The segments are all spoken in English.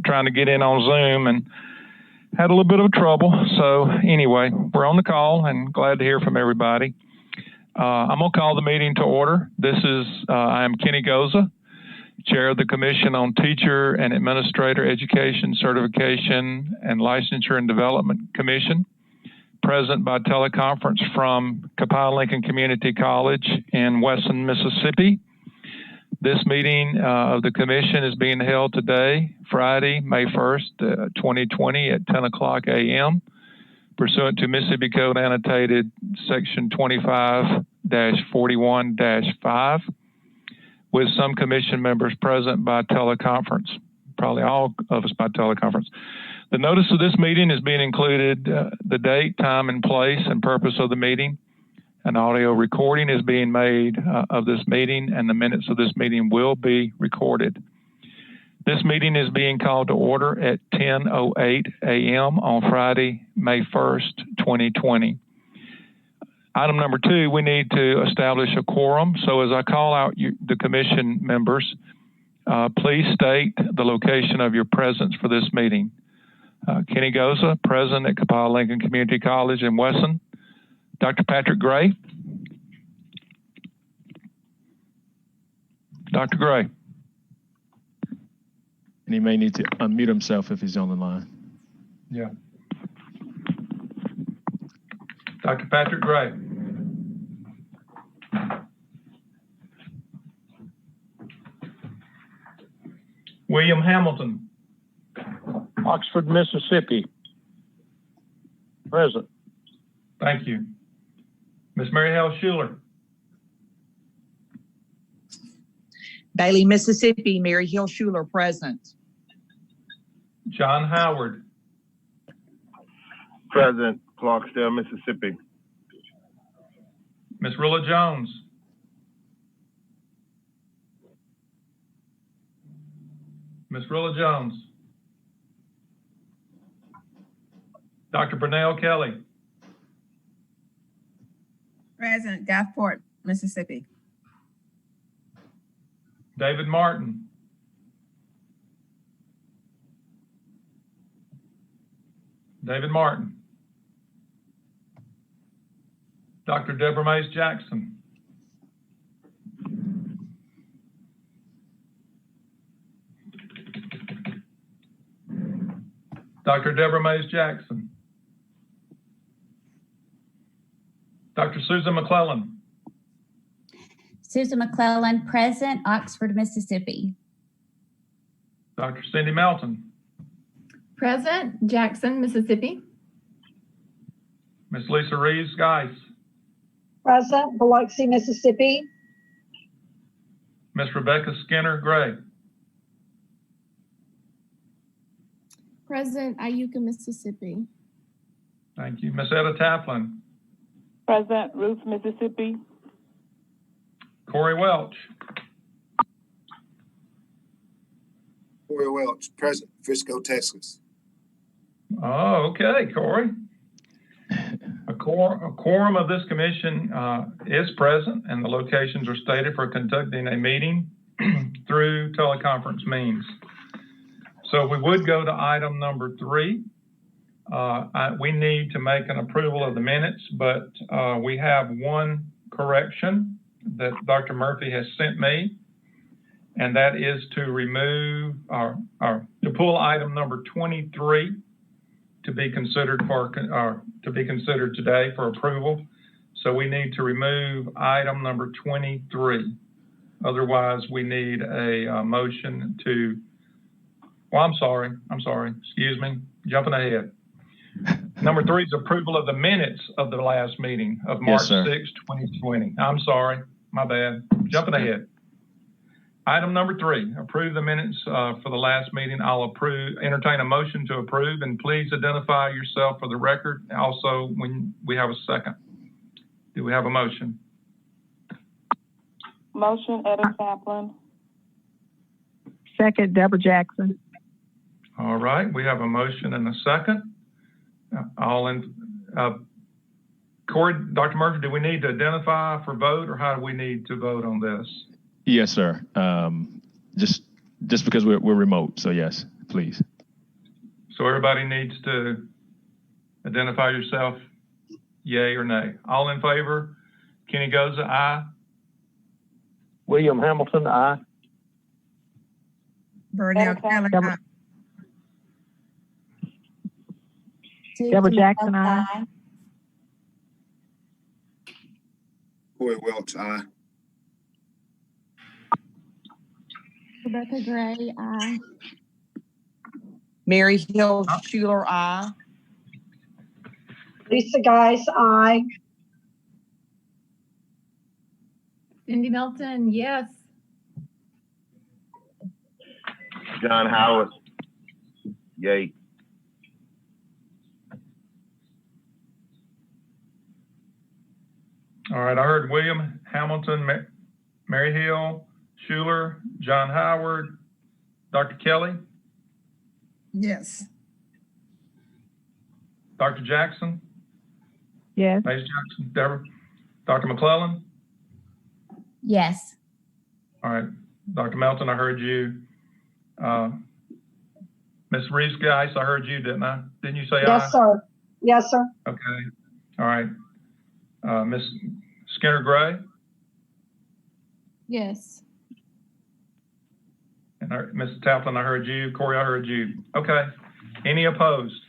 trying to get in on Zoom and had a little bit of trouble. So anyway, we're on the call and glad to hear from everybody. I'm going to call the meeting to order. I am Kenny Goza, Chair of the Commission on Teacher and Administrator Education, Certification, and Licensure and Development Commission, present by teleconference from Copiah-Lincoln Community College in Wesson, Mississippi. This meeting of the Commission is being held today, Friday, May 1st, 2020 at 10 o'clock a.m. pursuant to Mississippi Code Annotated Section 25-41-5, with some Commission members present by teleconference, probably all of us by teleconference. The notice of this meeting is being included, the date, time, and place and purpose of the meeting. An audio recording is being made of this meeting, and the minutes of this meeting will be recorded. This meeting is being called to order at 10:08 a.m. on Friday, May 1st, 2020. Item number 2, we need to establish a quorum. So as I call out the Commission members, please state the location of your presence for this meeting. Kenny Goza, present at Copiah-Lincoln Community College in Wesson. Dr. Patrick Gray. Dr. Gray. And he may need to unmute himself if he's on the line. Yeah. Dr. Patrick Gray. William Hamilton. Oxford, Mississippi. Present. Thank you. Ms. Mary Hale Schuler. Bailey, Mississippi, Mary Hill Schuler, present. John Howard. Present, Clarksdale, Mississippi. Ms. Rilla Jones. Ms. Rilla Jones. Dr. Brunel Kelly. Present, Gulfport, Mississippi. David Martin. David Martin. Dr. Deborah Mays Jackson. Dr. Deborah Mays Jackson. Dr. Susan McClellan. Susan McClellan, present, Oxford, Mississippi. Dr. Cindy Melton. Present, Jackson, Mississippi. Ms. Lisa Reeves Geis. Present, Biloxi, Mississippi. Ms. Rebecca Skinner Gray. Present, Iuka, Mississippi. Thank you. Ms. Etta Taplin. Present, Ruth, Mississippi. Corey Welch. Corey Welch, present, Frisco, Texas. Oh, okay, Corey. A quorum of this commission is present, and the locations are stated for conducting a meeting through teleconference means. So we would go to item number 3. We need to make an approval of the minutes, but we have one correction that Dr. Murphy has sent me, and that is to remove to pull item number 23 to be considered today for approval. So we need to remove item number 23. Otherwise, we need a motion to. Well, I'm sorry. Excuse me. Jumping ahead. Number 3 is approval of the minutes of the last meeting of March 6, 2020. I'm sorry. My bad. Jumping ahead. Item number 3, approve the minutes for the last meeting. I'll entertain a motion to approve, and please identify yourself for the record. Also, when we have a second. Do we have a motion? Motion, Etta Taplin. Second, Deborah Jackson. All right, we have a motion and a second. Corey, Dr. Murphy, do we need to identify for vote, or how do we need to vote on this? Yes, sir. Just because we're remote, so yes. please. So everybody needs to identify yourself, yay or nay. All in favor? Kenny Goza, aye. William Hamilton, aye. Burnell Kelly, aye. Deborah Susan Jackson, McClellan, aye. Corey Welch, aye. Rebecca Gray, aye. Mary Hill Schuler, aye. Lisa Geis, aye. Cindy Melton, yes. John Howard, yay. All right, I heard William Hamilton, Mary Hill, Schuler, John Howard, Dr. Kelly, Yes. Dr. Jackson, Yes. Mays Jackson, Deborah, Dr. McClellan. yes. All right, Dr. Melton, I heard you. Ms. Reeves Geis, I heard you, didn't I? Didn't you say aye? Yes, sir. Yes, sir. Okay, all right. Ms. Skinner Gray Yes. and Mrs. Taplin, I heard you. Corey, I heard you. Okay, any opposed?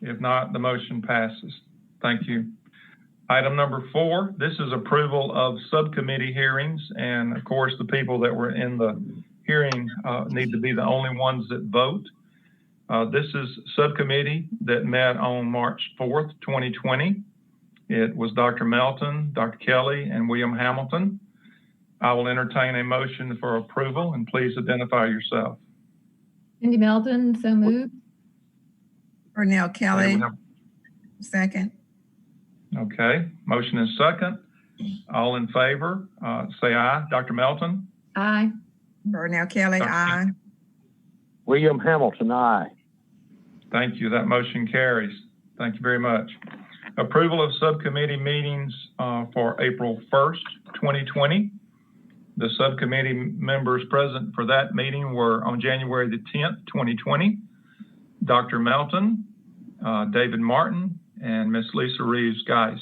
If not, the motion passes. Thank you. Item number 4, this is approval of subcommittee hearings. And of course, the people that were in the hearing need to be the only ones that vote. This is subcommittee that met on March 4th, 2020. It was Dr. Melton, Dr. Kelly, and William Hamilton. I will entertain a motion for approval, and please identify yourself. Cindy Melton, so moved. Burnell Kelly, second. Okay, motion is second. All in favor, say aye. Dr. Melton? Aye. Burnell Kelly, Dr. aye. William Hamilton, aye. Thank you. That motion carries. Thank you very much. Approval of subcommittee meetings for April 1st, 2020. The subcommittee members present for that meeting were on January the 10th, 2020, Dr. Melton, David Martin, and Ms. Lisa Reeves Geis.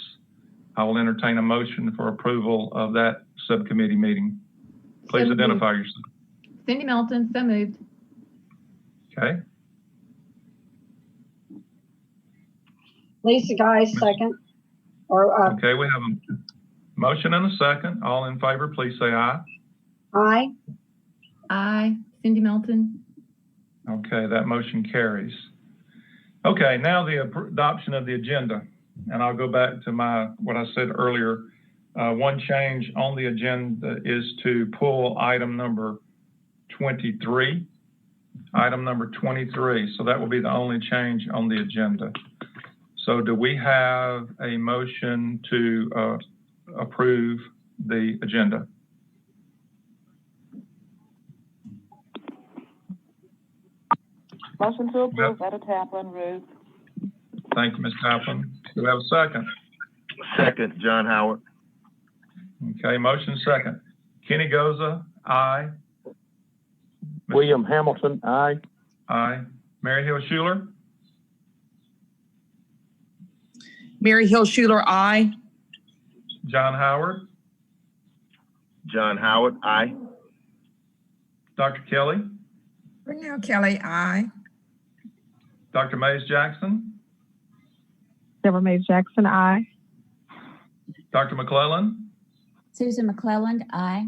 I will entertain a motion for approval of that subcommittee meeting. Please So identify yourself. Cindy Melton, so moved. Okay. Lisa Geis, second. Okay, we have a motion and a second. All in favor, please say aye. Aye. Aye. Cindy Melton. Okay, that motion carries. Okay, now the adoption of the agenda. And I'll go back to what I said earlier. One change on the agenda is to pull item number 23. Item number 23. So that will be the only change on the agenda. So do we have a motion to approve the agenda? Motion to approve, Etta Taplin, Ruth. Thank you, Ms. Taplin. Do we have a second? Second, John Howard. Okay, motion second. Kenny Goza, aye. William Hamilton, aye. Aye. Mary Hill Schuler? Mary Hill Schuler, aye. John Howard? John Howard, aye. Dr. Kelly? Burnell Kelly, aye. Dr. Mays Jackson? Deborah Mays Jackson, aye. Dr. McClellan? Susan McClellan, aye.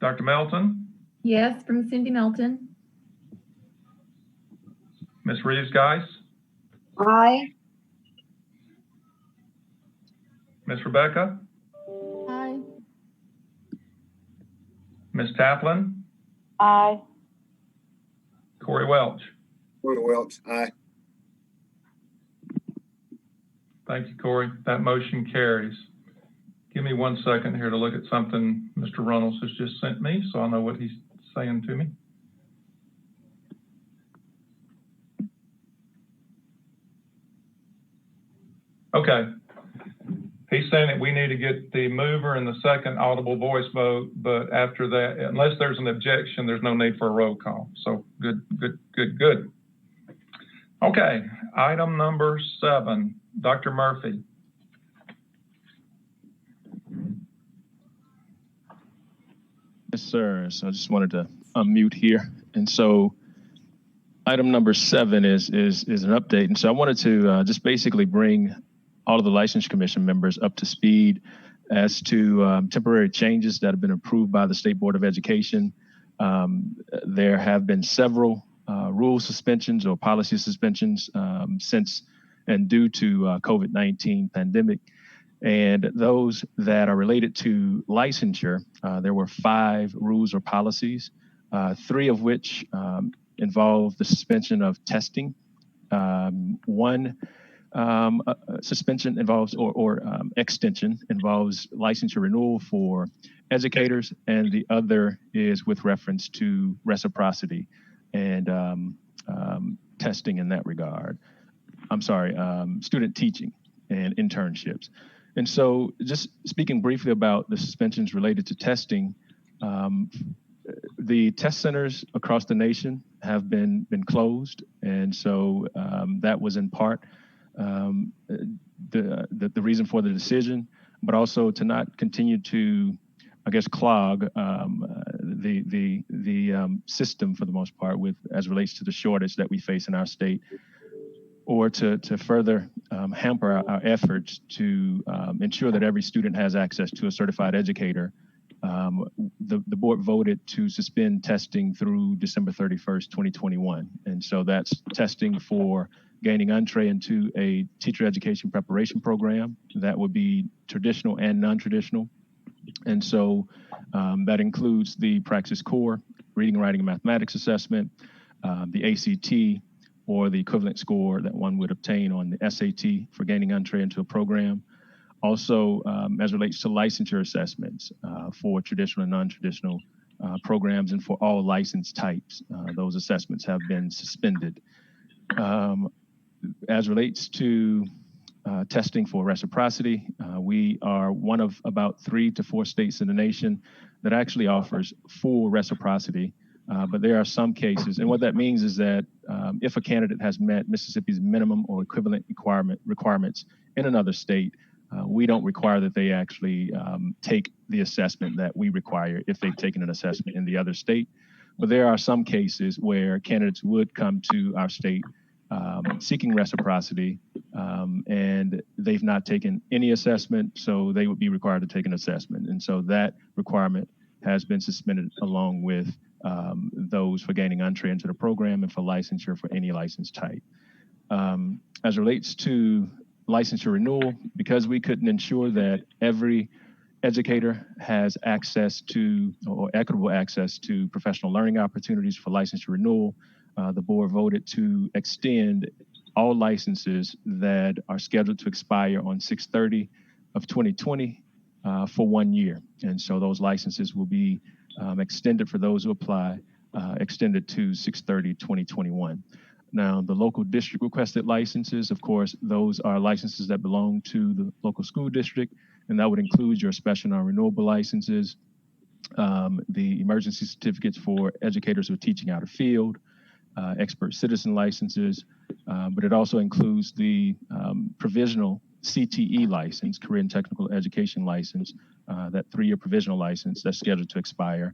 Dr. Melton? Yes, from Cindy Melton. Ms. Reeves Geis? Aye. Ms. Rebecca? Aye. Ms. Taplin? Aye. Corey Welch? Corey Welch, aye. Thank you, Corey. That motion carries. Give me 1 second here to look at something Mr. Runnels has just sent me so I know what he's saying to me. Okay. He's saying that we need to get the mover and the second audible voice vote, but after that, unless there's an objection, there's no need for a roll call. So good. Okay, item number 7, Dr. Murphy. Yes, sir. So I just wanted to unmute here. And so item number 7 is an update. And so I wanted to just basically bring all of the Licensure Commission members up to speed as to temporary changes that have been approved by the State Board of Education. There have been several rule suspensions or policy suspensions since and due to COVID-19 pandemic. And those that are related to licensure, there were 5 rules or policies, 3 of which involve the suspension of testing. One suspension involves or extension involves licensure renewal for educators, and the other is with reference to reciprocity and testing in that regard. I'm sorry, student teaching and internships. And so just speaking briefly about the suspensions related to testing, the test centers across the nation have been closed. And so that was in part the reason for the decision, but also to not continue to, I guess, clog the system for the most part with as relates to the shortage that we face in our state, or to further hamper our efforts to ensure that every student has access to a certified educator. The board voted to suspend testing through December 31st, 2021. And so that's testing for gaining entree into a teacher education preparation program that would be traditional and non-traditional. And so that includes the Praxis Core, reading, writing, and mathematics assessment, the ACT, or the equivalent score that one would obtain on the SAT for gaining entree into a program. Also, as relates to licensure assessments for traditional and non-traditional programs and for all license types, those assessments have been suspended. As relates to testing for reciprocity, we are one of about 3 to 4 states in the nation that actually offers full reciprocity. But there are some cases, and what that means is that if a candidate has met Mississippi's minimum or equivalent requirements in another state, we don't require that they actually take the assessment that we require if they've taken an assessment in the other state. But there are some cases where candidates would come to our state seeking reciprocity, and they've not taken any assessment, so they would be required to take an assessment. And so that requirement has been suspended along with those for gaining entree into the program and for licensure for any license type. As relates to licensure renewal, because we couldn't ensure that every educator has access to or equitable access to professional learning opportunities for licensure renewal, the board voted to extend all licenses that are scheduled to expire on 6/30 of 2020 for 1 year. And so those licenses will be extended for those who apply, extended to 6/30/2021. Now, the local district requested licenses, of course, those are licenses that belong to the local school district, and that would include your special non-renewable licenses, the emergency certificates for educators who are teaching out of field, expert citizen licenses, but it also includes the provisional CTE license, Career and Technical Education license, that 3-year provisional license that's scheduled to expire.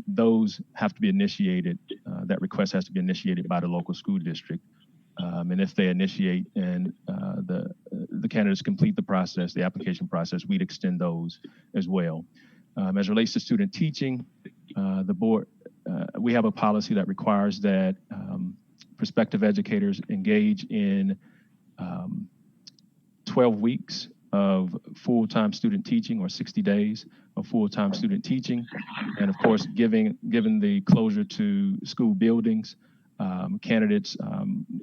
Those have to be initiated, that request has to be initiated by the local school district. And if they initiate and the candidates complete the process, the application process, we'd extend those as well. As relates to student teaching, the board, we have a policy that requires that prospective educators engage in 12 weeks of full-time student teaching or 60 days of full-time student teaching. And of course, given the closure to school buildings, candidates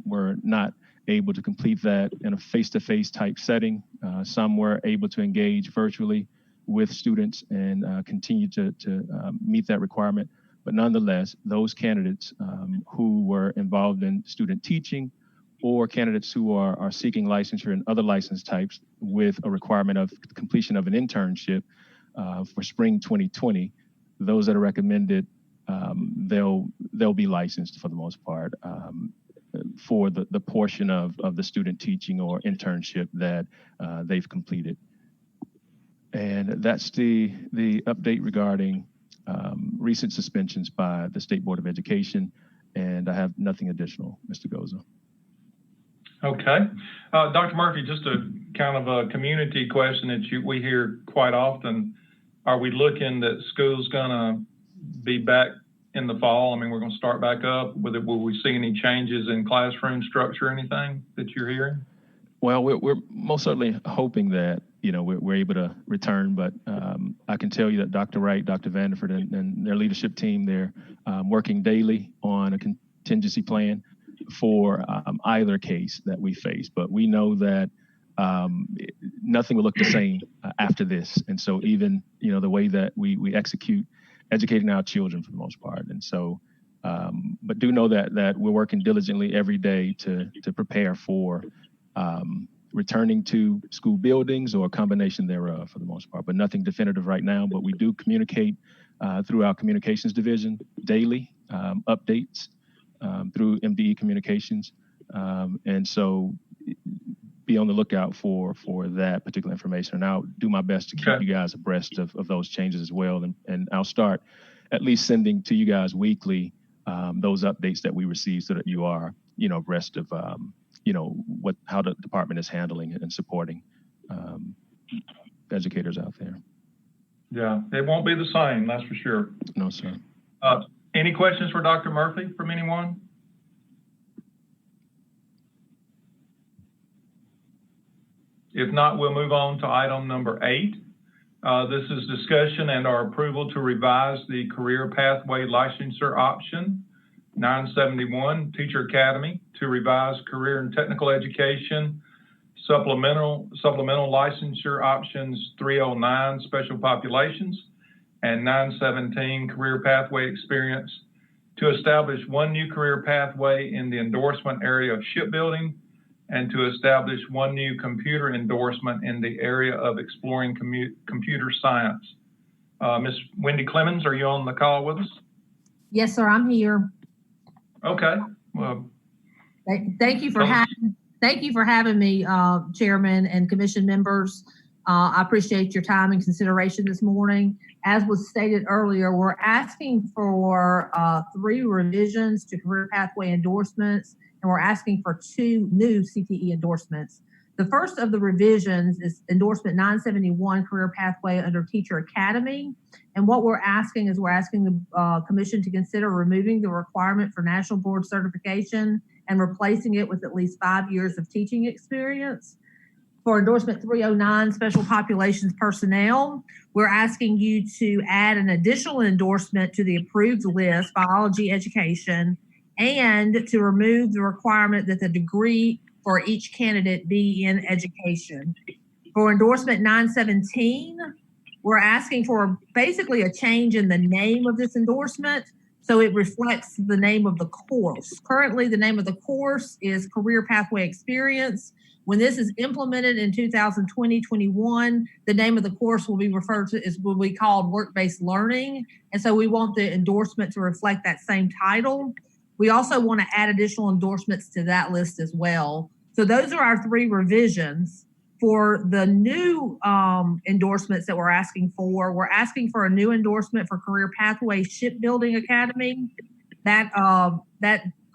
were not able to complete that in a face-to-face type setting. Some were able to engage virtually with students and continue to meet that requirement. But nonetheless, those candidates who were involved in student teaching or candidates who are seeking licensure in other license types with a requirement of completion of an internship for spring 2020. Those that are recommended, they'll be licensed for the most part for the portion of the student teaching or internship that they've completed. And that's the update regarding recent suspensions by the State Board of Education. And I have nothing additional, Mr. Goza. Okay. Dr. Murphy, just a kind of a community question that we hear quite often. Are we looking that school's gonna be back in the fall? I mean, we're gonna start back up. Will we see any changes in classroom structure, anything that you're hearing? Well, we're most certainly hoping that, we're able to return, but I can tell you that Dr. Wright, Dr. Vanderford, and their leadership team, they're working daily on a contingency plan for either case that we face. But we know that nothing will look the same after this. And so even, the way that we execute educating our children for the most part. And so, but do know that we're working diligently every day to prepare for returning to school buildings or a combination thereof for the most part, but nothing definitive right now. But we do communicate through our communications division daily, updates through MDE communications. And so be on the lookout for that particular information. And I'll do my best to keep you guys abreast of those changes as well. And I'll start at least sending to you guys weekly those updates that we receive so that you are, abreast of how the department is handling and supporting educators out there. Yeah, it won't be the same, that's for sure. No, sir. Any questions for Dr. Murphy from anyone? If not, we'll move on to item number 8. This is discussion and our approval to revise the career pathway licensure option 971 Teacher Academy to revise career and technical education supplemental licensure options 309 special populations and 917 career pathway experience to establish one new career pathway in the endorsement area of shipbuilding and to establish one new computer endorsement in the area of exploring computer science. Ms. Wendy Clemens, are you on the call with us? Yes, sir, I'm here. Okay. Well, thank you for having me, Chairman and Commission members. I appreciate your time and consideration this morning. As was stated earlier, we're asking for 3 revisions to career pathway endorsements, and we're asking for 2 new CTE endorsements. The first of the revisions is endorsement 971 career pathway under Teacher Academy. And what we're asking is the Commission to consider removing the requirement for national board certification and replacing it with at least 5 years of teaching experience. For endorsement 309 special populations personnel, we're asking you to add an additional endorsement to the approved list, biology education, and to remove the requirement that the degree for each candidate be in education. For endorsement 917, we're asking for basically a change in the name of this endorsement so it reflects the name of the course. Currently, the name of the course is Career Pathway Experience. When this is implemented in 2020-21, the name of the course will be referred to as what we call work-based learning. And so we want the endorsement to reflect that same title. We also want to add additional endorsements to that list as well. So those are our 3 revisions. For the new endorsements that we're asking for a new endorsement for Career Pathway Shipbuilding Academy. That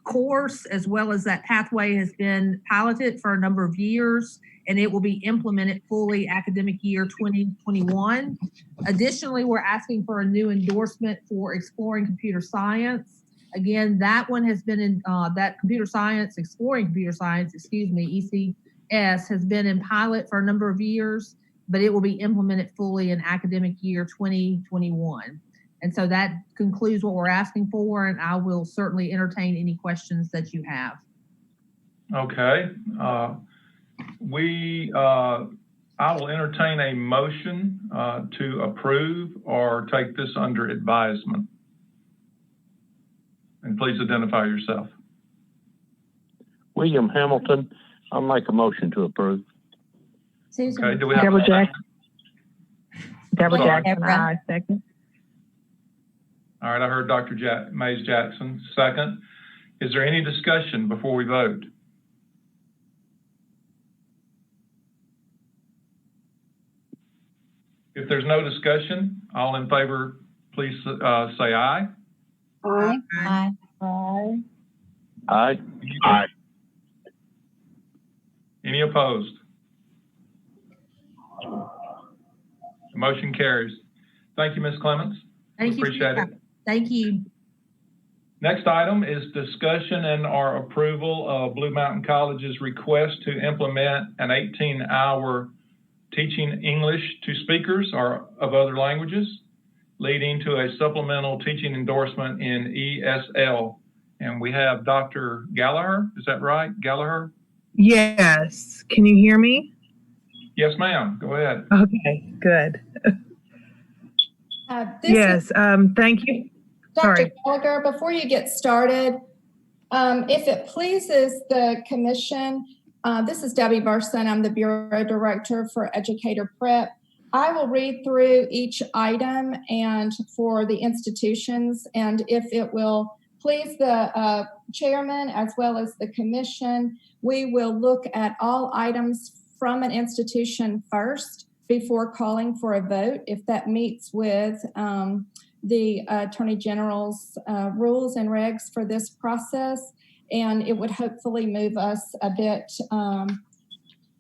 course, as well as that pathway, has been piloted for a number of years, and it will be implemented fully academic year 2021. Additionally, we're asking for a new endorsement for Exploring Computer Science. Again, that one has been in Exploring Computer Science, ECS, has been in pilot for a number of years, but it will be implemented fully in academic year 2021. And so that concludes what we're asking for, and I will certainly entertain any questions that you have. Okay. I will entertain a motion to approve or take this under advisement. And please identify yourself. William Hamilton, I'll make a motion to approve. Susan. Okay, do we have? Deborah Jackson. Deborah Sorry. Jackson, aye. Second. All right, I heard Dr. Mays Jackson, second. Is there any discussion before we vote? If there's no discussion, all in favor, please say aye. Aye. Aye. Aye. Aye. Aye. Any opposed? The motion carries. Thank you, Ms. Clements. Thank you. Appreciate it. Thank you. Next item is discussion and our approval of Blue Mountain College's request to implement an 18-hour teaching English to speakers or of other languages, leading to a supplemental teaching endorsement in ESL. And we have Dr. Gallagher, is that right? Gallagher? Yes. Can you hear me? Yes, ma'am. Go ahead. Okay, good. Yes, thank you. Sorry. Dr. Gallagher, before you get started, if it pleases the commission, this is Debbie Burson. I'm the Bureau Director for Educator Prep. I will read through each item and for the institutions, and if it will please the chairman as well as the commission, we will look at all items from an institution first before calling for a vote, if that meets with the Attorney General's rules and regs for this process. And it would hopefully move us a bit,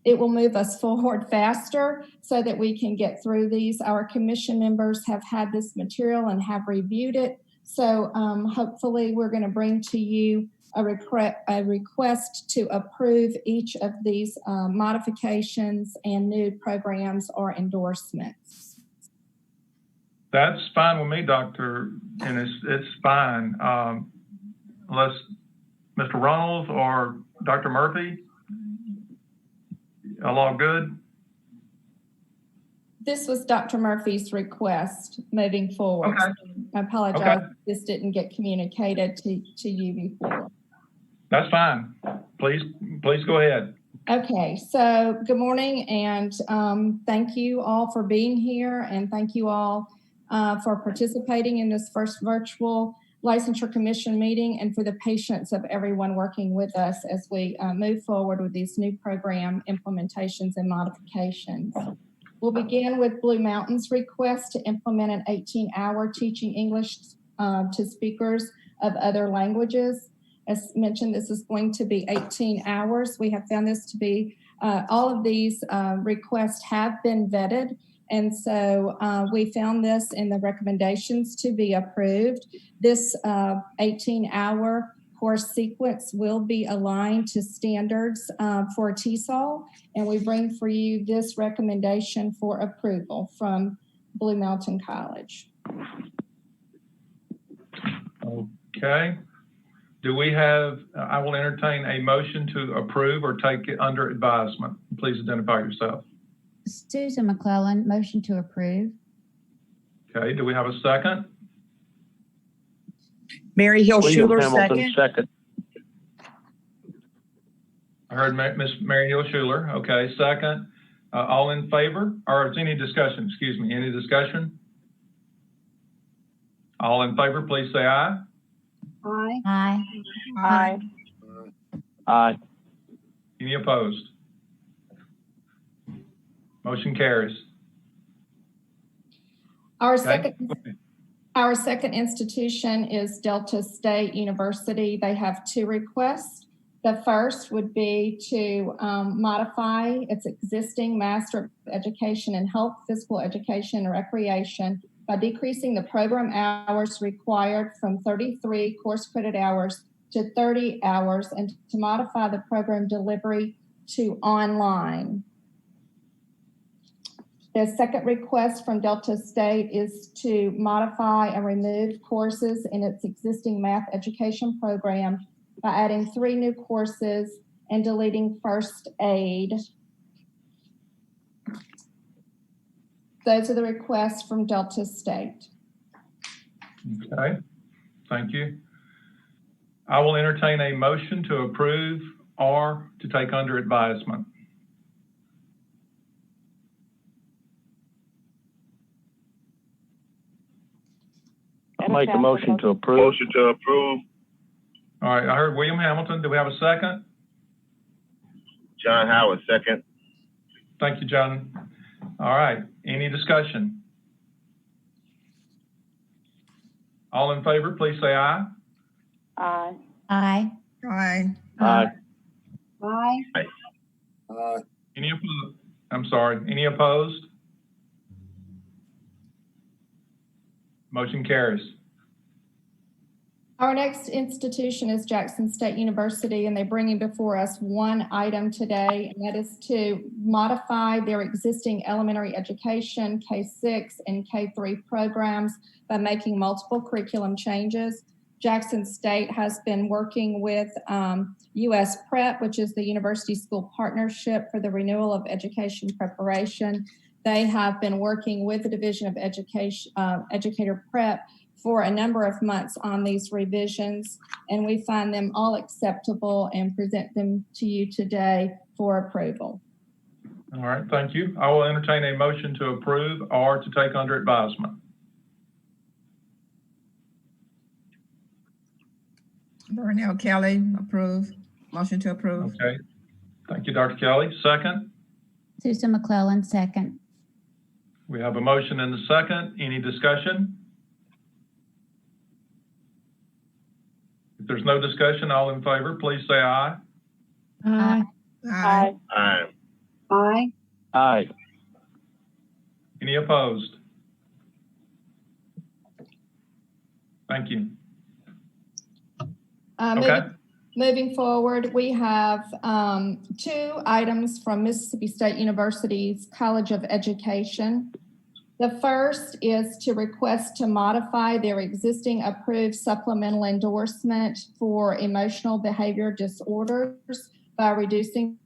it will move us forward faster so that we can get through these. Our commission members have had this material and have reviewed it. So hopefully we're going to bring to you a request to approve each of these modifications and new programs or endorsements. That's fine with me, Doctor, and it's fine. Unless Mr. Runnels or Dr. Murphy, all good? This was Dr. Murphy's request moving forward. Okay. I apologize Okay. if this didn't get communicated to you before. That's fine. Please go ahead. Okay, so good morning, and thank you all for being here, and thank you all for participating in this first virtual Licensure Commission meeting, and for the patience of everyone working with us as we move forward with these new program implementations and modifications. We'll begin with Blue Mountain's request to implement an 18-hour teaching English to speakers of other languages. As mentioned, this is going to be 18 hours. We have found this to be, all of these requests have been vetted. And so we found this in the recommendations to be approved. This 18-hour course sequence will be aligned to standards for TESOL. And we bring for you this recommendation for approval from Blue Mountain College. Okay. Do we have, I will entertain a motion to approve or take it under advisement. Please identify yourself. Susan McClellan, motion to approve. Okay, do we have a second? Mary Hill William Schuler, Hamilton, second. I heard Miss Mary Hill Schuler. Okay, second. All in favor? Or is any discussion? Excuse me, any discussion? All in favor, please say aye. Aye. Aye. Aye. Aye. Any opposed? Motion carries. Our Okay. Our second institution is Delta State University. They have two requests. The first would be to modify its existing Master of Education in Health, Physical Education, and Recreation by decreasing the program hours required from 33 course credit hours to 30 hours, and to modify the program delivery to online. The second request from Delta State is to modify and remove courses in its existing math education program by adding 3 new courses and deleting first aid. Those are the requests from Delta State. Okay, thank you. I will entertain a motion to approve or to take under advisement? I'll make a motion to approve. Motion to approve. All right, I heard William Hamilton. Do we have a second? John Howard, second. Thank you, John. All right, any discussion? All in favor, please say aye. Aye. Aye. Aye. Aye. Aye. Aye. Any opposed? I'm sorry, any opposed? Motion carries. Our next institution is Jackson State University, and they're bringing before us one item today, and that is to modify their existing elementary education, K-6 and K-3 programs by making multiple curriculum changes. Jackson State has been working with US Prep, which is the University School Partnership for the Renewal of Education Preparation. They have been working with the Division of Education, Educator Prep for a number of months on these revisions, and we find them all acceptable and present them to you today for approval. All right, thank you. I will entertain a motion to approve or to take under advisement. Burnell Kelly, approve. Motion to approve. Okay, thank you, Dr. Kelly. Second, Susan McClellan, second. we have a motion and a second. Any discussion? If there's no discussion, all in favor, please say aye. Aye. Aye. Aye. Aye. Aye. Any opposed? Thank you. Okay. Moving forward, we have two items from Mississippi State University's College of Education. The first is to request to modify their existing approved supplemental endorsement for emotional behavior disorders by reducing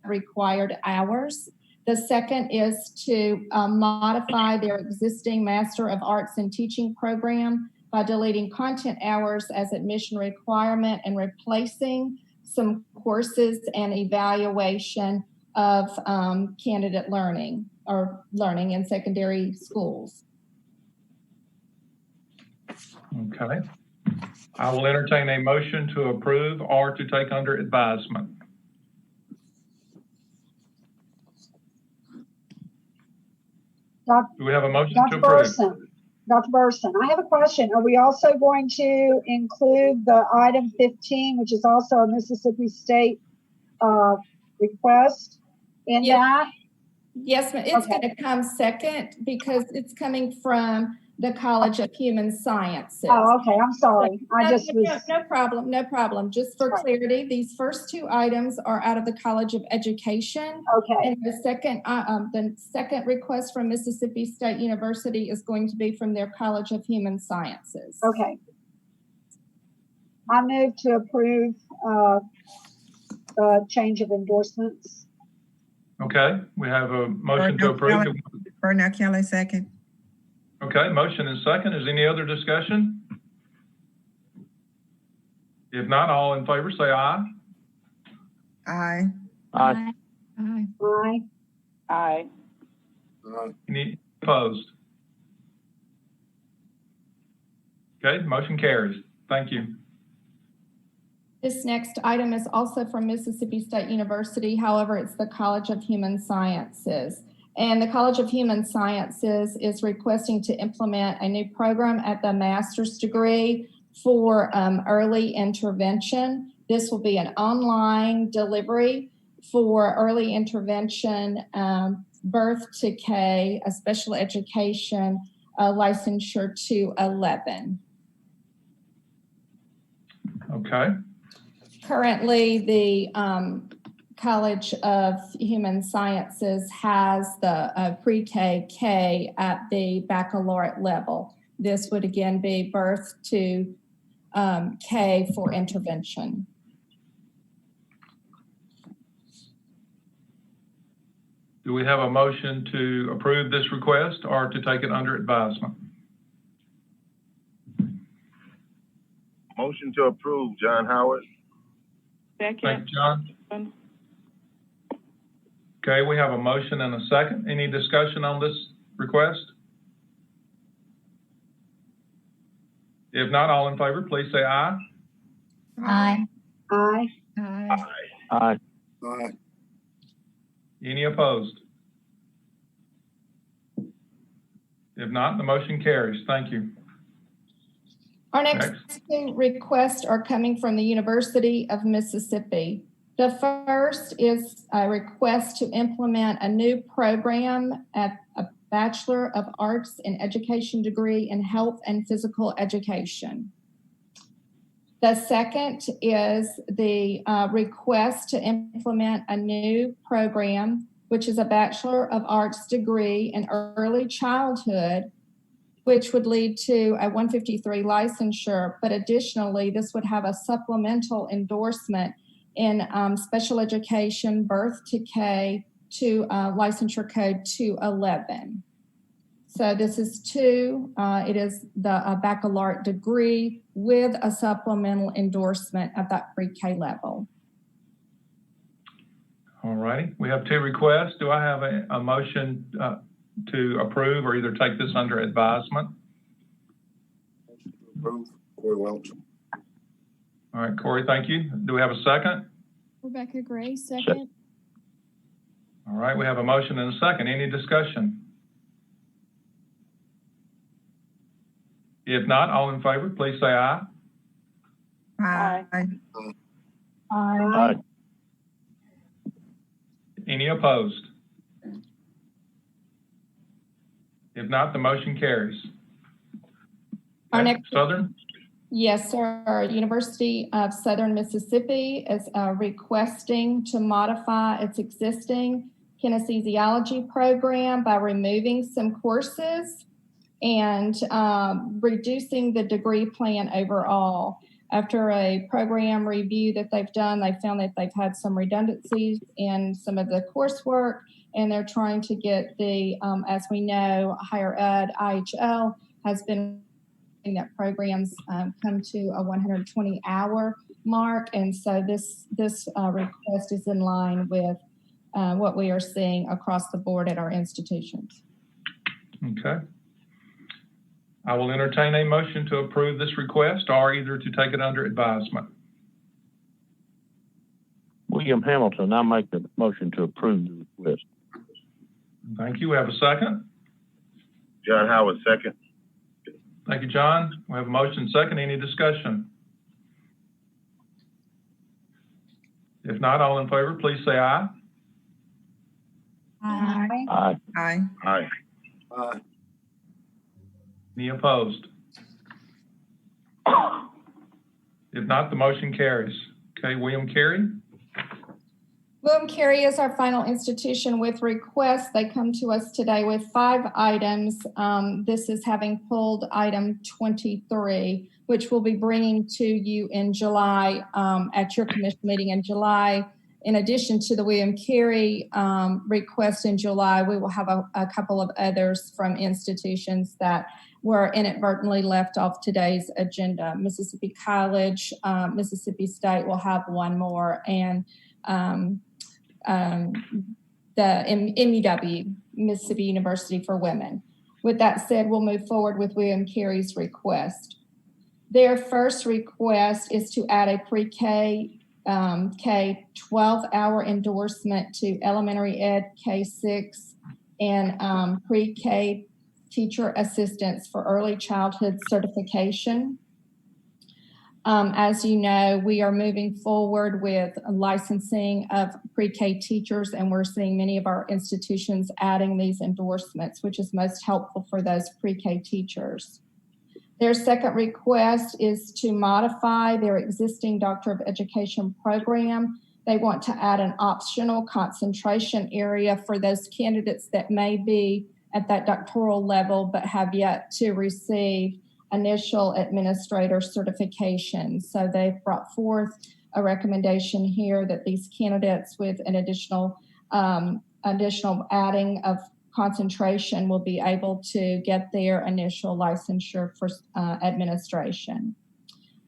required hours. The second is to modify their existing Master of Arts in Teaching program by deleting content hours as admission requirement and replacing some courses and evaluation of candidate learning or learning in secondary schools. Okay. I will entertain a motion to approve or to take under advisement. Do we have a motion to Dr. approve? Burson, Dr. Burson, I have a question. Are we also going to include the item 15, which is also a Mississippi State request in that? Yes, ma'am. It's Okay. going to come second because it's coming from the College of Human Sciences. Oh, okay. I'm sorry. No problem. No problem. Just for clarity, these first two items are out of the College of Education. Okay. And the second request from Mississippi State University is going to be from their College of Human Sciences. Okay. I move to approve change of endorsements. Okay, we have a motion to approve. Burnell Kelly, second. Okay, motion and second. Is any other discussion? If not, all in favor say aye. Aye. Aye. Aye. Aye. Aye. Aye. Any opposed? Okay, motion carries. Thank you. This next item is also from Mississippi State University. However, it's the College of Human Sciences. And the College of Human Sciences is requesting to implement a new program at the master's degree for early intervention. This will be an online delivery for early intervention, birth to K, a special education licensure to 11. Okay. Currently, the College of Human Sciences has the pre-K at the baccalaureate level. This would again be birth to K for intervention. Do we have a motion to approve this request or to take it under advisement? Motion to approve, John Howard. Thank Second. you, John. Okay, we have a motion and a second. Any discussion on this request? If not, all in favor, please say aye. Aye. Aye. Aye. Aye. Aye. Any opposed? If not, the motion carries. Thank you. Our next two requests are coming from the University of Mississippi. The first is a request to implement a new program at a Bachelor of Arts in Education degree in Health and Physical Education. The second is the request to implement a new program, which is a Bachelor of Arts degree in Early Childhood, which would lead to a 153 licensure. But additionally, this would have a supplemental endorsement in special education, birth to K, to licensure code 211. So this is it is the baccalaureate degree with a supplemental endorsement at that pre-K level. All righty, we have two requests. Do I have a motion to approve or either take this under advisement? Approve. Corey Welch. All right, Corey, thank you. Do we have a second? Rebecca Gray, second. All right, we have a motion and a second. Any discussion? If not, all in favor, please say aye. Aye. Aye. Any opposed? If not, the motion carries. Our Okay, next Southern? Yes, sir. University of Southern Mississippi is requesting to modify its existing kinesiology program by removing some courses and reducing the degree plan overall. After a program review that they've done, they found that they've had some redundancies in some of the coursework, and they're trying to get the, as we know, higher ed, IHL has been that programs come to a 120-hour mark, and so this request is in line with what we are seeing across the board at our institutions. Okay. I will entertain a motion to approve this request or either to take it under advisement. William Hamilton, I make the motion to approve the request. Thank you. We have a second. John Howard, second. Thank you, John. We have a motion second. Any discussion? If not, all in favor, please say aye. Aye. Aye. Aye. Aye. Aye. Any opposed? If not, the motion carries. Okay, William Carey. William Carey is our final institution with requests. They come to us today with 5 items. This is having pulled item 23, which we'll be bringing to you in July at your commission meeting in July. In addition to the William Carey request in July, we will have a couple of others from institutions that were inadvertently left off today's agenda. Mississippi College, Mississippi State will have one more, and the MUW, Mississippi University for Women. With that said, we'll move forward with William Carey's request. Their first request is to add a pre-K 12-hour endorsement to elementary ed K-6 and pre-K teacher assistance for early childhood certification. As you know, we are moving forward with licensing of pre-K teachers, and we're seeing many of our institutions adding these endorsements, which is most helpful for those pre-K teachers. Their second request is to modify their existing Doctor of Education program. They want to add an optional concentration area for those candidates that may be at that doctoral level but have yet to receive initial administrator certification. So they've brought forth a recommendation here that these candidates with an additional adding of concentration will be able to get their initial licensure for administration.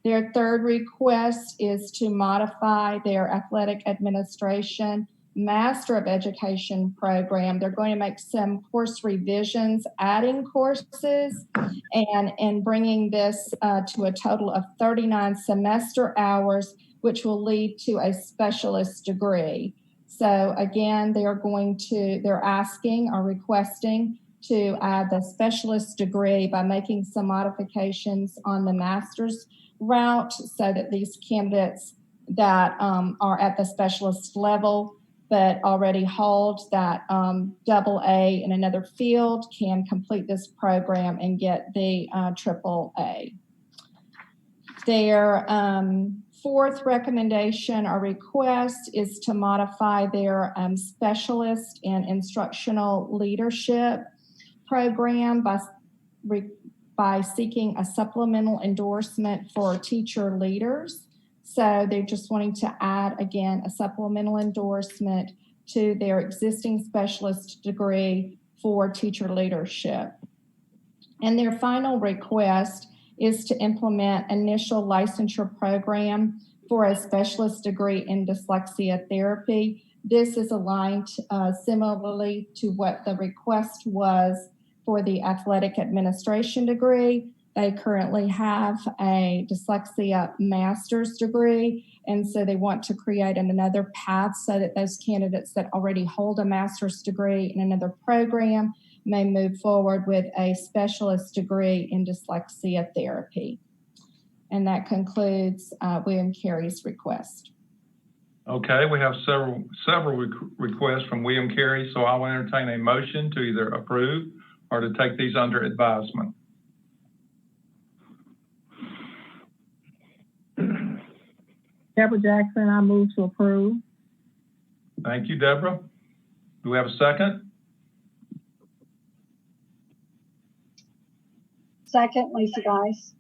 Their third request is to modify their athletic administration Master of Education program. They're going to make some course revisions, adding courses, and bringing this to a total of 39 semester hours, which will lead to a specialist degree. So again, they're asking or requesting to add the specialist degree by making some modifications on the master's route so that these candidates that are at the specialist level but already hold that AA in another field can complete this program and get the AAA. Their fourth recommendation or request is to modify their specialist and instructional leadership program by seeking a supplemental endorsement for teacher leaders. So they're just wanting to add, again, a supplemental endorsement to their existing specialist degree for teacher leadership. And their final request is to implement initial licensure program for a specialist degree in dyslexia therapy. This is aligned similarly to what the request was for the athletic administration degree. They currently have a dyslexia master's degree, and so they want to create another path so that those candidates that already hold a master's degree in another program may move forward with a specialist degree in dyslexia therapy. And that concludes William Carey's request. Okay, we have several requests from William Carey, so I will entertain a motion to either approve or to take these under advisement. Deborah Jackson, I move to approve. Thank you, Deborah. Do we have a second? Second, Lisa Geis.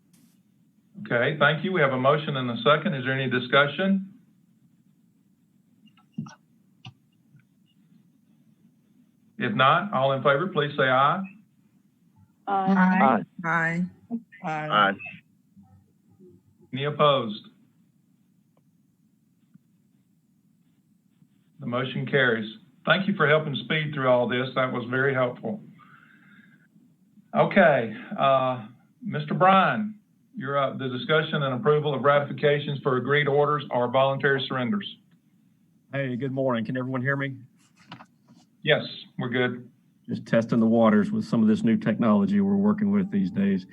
Okay, thank you. We have a motion and a second. Is there any discussion? If not, all in favor, please say aye. Aye. Aye. Aye. Any opposed? The motion carries. Thank you for helping speed through all this. That was very helpful. Okay, Mr. Bryan, you're up. The discussion and approval of ratifications for agreed orders or voluntary surrenders. Hey, good morning. Can everyone hear me? Yes, we're good. Just testing the waters with some of this new technology we're working with these days.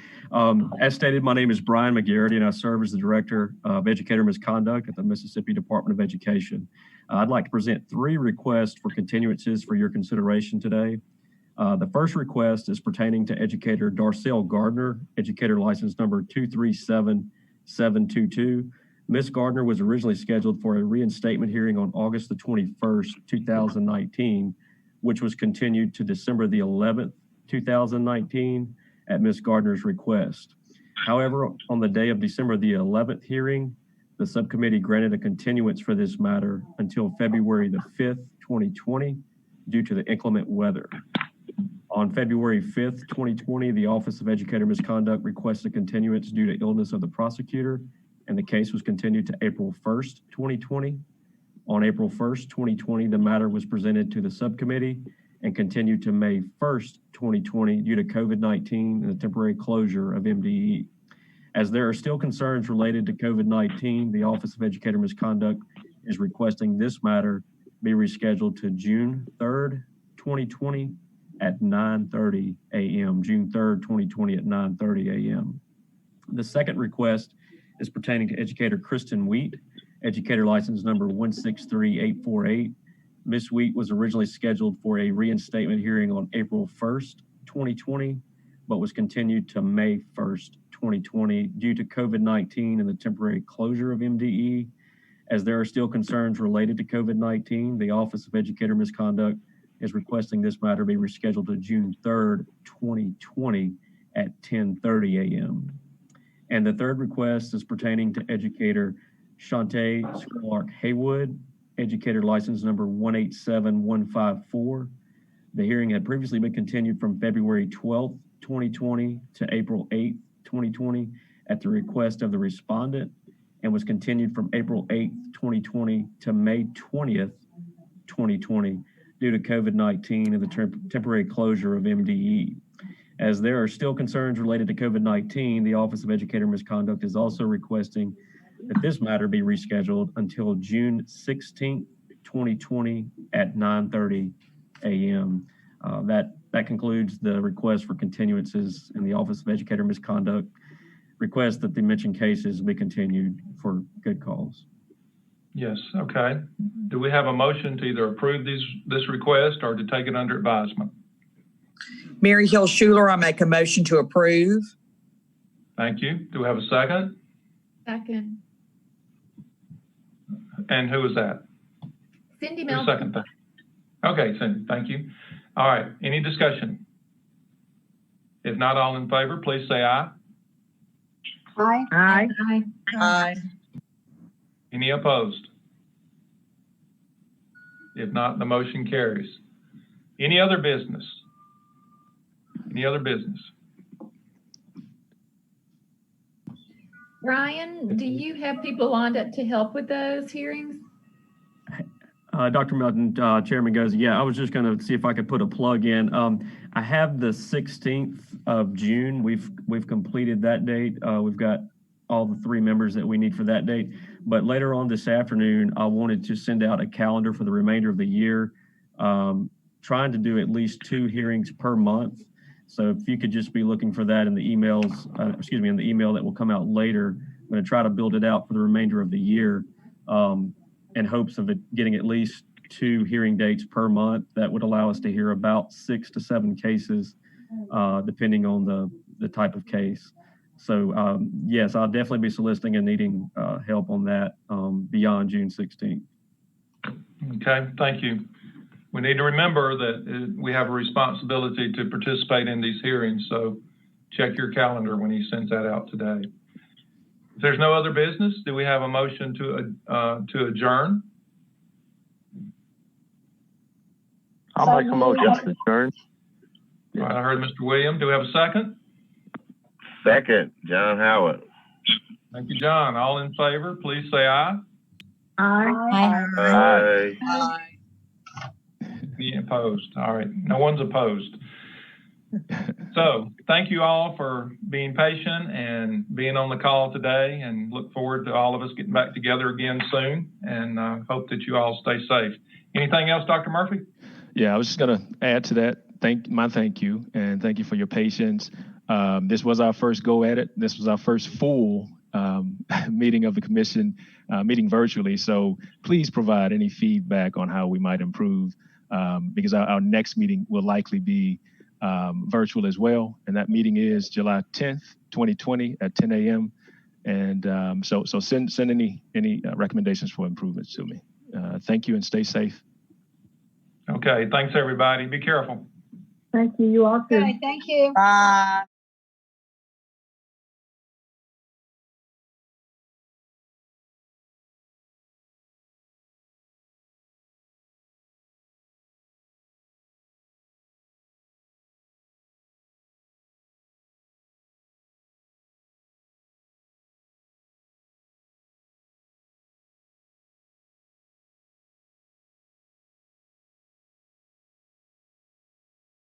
As stated, my name is Brian McGarrity, and I serve as the Director of Educator Misconduct at the Mississippi Department of Education. I'd like to present 3 requests for continuances for your consideration today. The first request is pertaining to educator Darcel Gardner, educator license number 237722. Ms. Gardner was originally scheduled for a reinstatement hearing on August the 21st, 2019, which was continued to December the 11th, 2019 at Ms. Gardner's request. However, on the day of December the 11th hearing, the subcommittee granted a continuance for this matter until February the 5th, 2020, due to the inclement weather. On February 5th, 2020, the Office of Educator Misconduct requested continuance due to illness of the prosecutor, and the case was continued to April 1st, 2020. On April 1st, 2020, the matter was presented to the subcommittee and continued to May 1st, 2020 due to COVID-19 and the temporary closure of MDE. As there are still concerns related to COVID-19, the Office of Educator Misconduct is requesting this matter be rescheduled to June 3rd, 2020 at 9:30 a.m., June 3rd, 2020 at 9:30 a.m. The second request is pertaining to educator Kristen Wheat, educator license number 163848. Ms. Wheat was originally scheduled for a reinstatement hearing on April 1st, 2020, but was continued to May 1st, 2020 due to COVID-19 and the temporary closure of MDE. As there are still concerns related to COVID-19, the Office of Educator Misconduct is requesting this matter be rescheduled to June 3rd, 2020 at 10:30 a.m. And the third request is pertaining to educator Shantae Clark Haywood, educator license number 187154. The hearing had previously been continued from February 12th, 2020 to April 8th, 2020 at the request of the respondent and was continued from April 8th, 2020 to May 20th, 2020 due to COVID-19 and the temporary closure of MDE. As there are still concerns related to COVID-19, the Office of Educator Misconduct is also requesting that this matter be rescheduled until June 16th, 2020 at 9:30 a.m. That concludes the request for continuances, and the Office of Educator Misconduct requests that the mentioned cases be continued for good cause. Yes, okay. Do we have a motion to either approve this request or to take it under advisement? Mary Hill Schuler, I make a motion to approve. Thank you. Do we have a second? Second. And who is that? Cindy Who Melton. seconded that? Okay, Cindy, thank you. All right, any discussion? If not, all in favor, please say aye. Aye. Aye. Aye. Aye. Any opposed? If not, the motion carries. Any other business? Any other business? Ryan, do you have people lined up to help with those hearings? Dr. Melton, Chairman goes, yeah, I was just going to see if I could put a plug in. I have the 16th of June. We've completed that date. We've got all the 3 members that we need for that date. But later on this afternoon, I wanted to send out a calendar for the remainder of the year, trying to do at least 2 hearings per month. So if you could just be looking for that in the emails, in the email that will come out later, I'm going to try to build it out for the remainder of the year. In hopes of it getting at least 2 hearing dates per month. That would allow us to hear about 6 to 7 cases, depending on the type of case. So yes, I'll definitely be soliciting and needing help on that beyond June 16th. Okay, thank you. We need to remember that we have a responsibility to participate in these hearings, so check your calendar when he sends that out today. If there's no other business, do we have a motion to adjourn? I'll make a motion to adjourn. All right, I heard Mr. Williams. Do we have a second? Second, John Howard. Thank you, John. All in favor, please say aye. Aye. Aye. Aye. Any opposed? All right, no one's opposed. So thank you all for being patient and being on the call today, and look forward to all of us getting back together again soon, and hope that you all stay safe. Anything else, Dr. Murphy? Yeah, I was just going to add to that. Thank you, and thank you for your patience. This was our first go at it. This was our first full meeting of the commission, meeting virtually. So please provide any feedback on how we might improve, because our next meeting will likely be virtual as well. And that meeting is July 10th, 2020 at 10 a.m. And so send any recommendations for improvements to me. Thank you and stay safe. Okay, thanks everybody. Be careful. Thank you. You all too. Okay, thank you. Bye.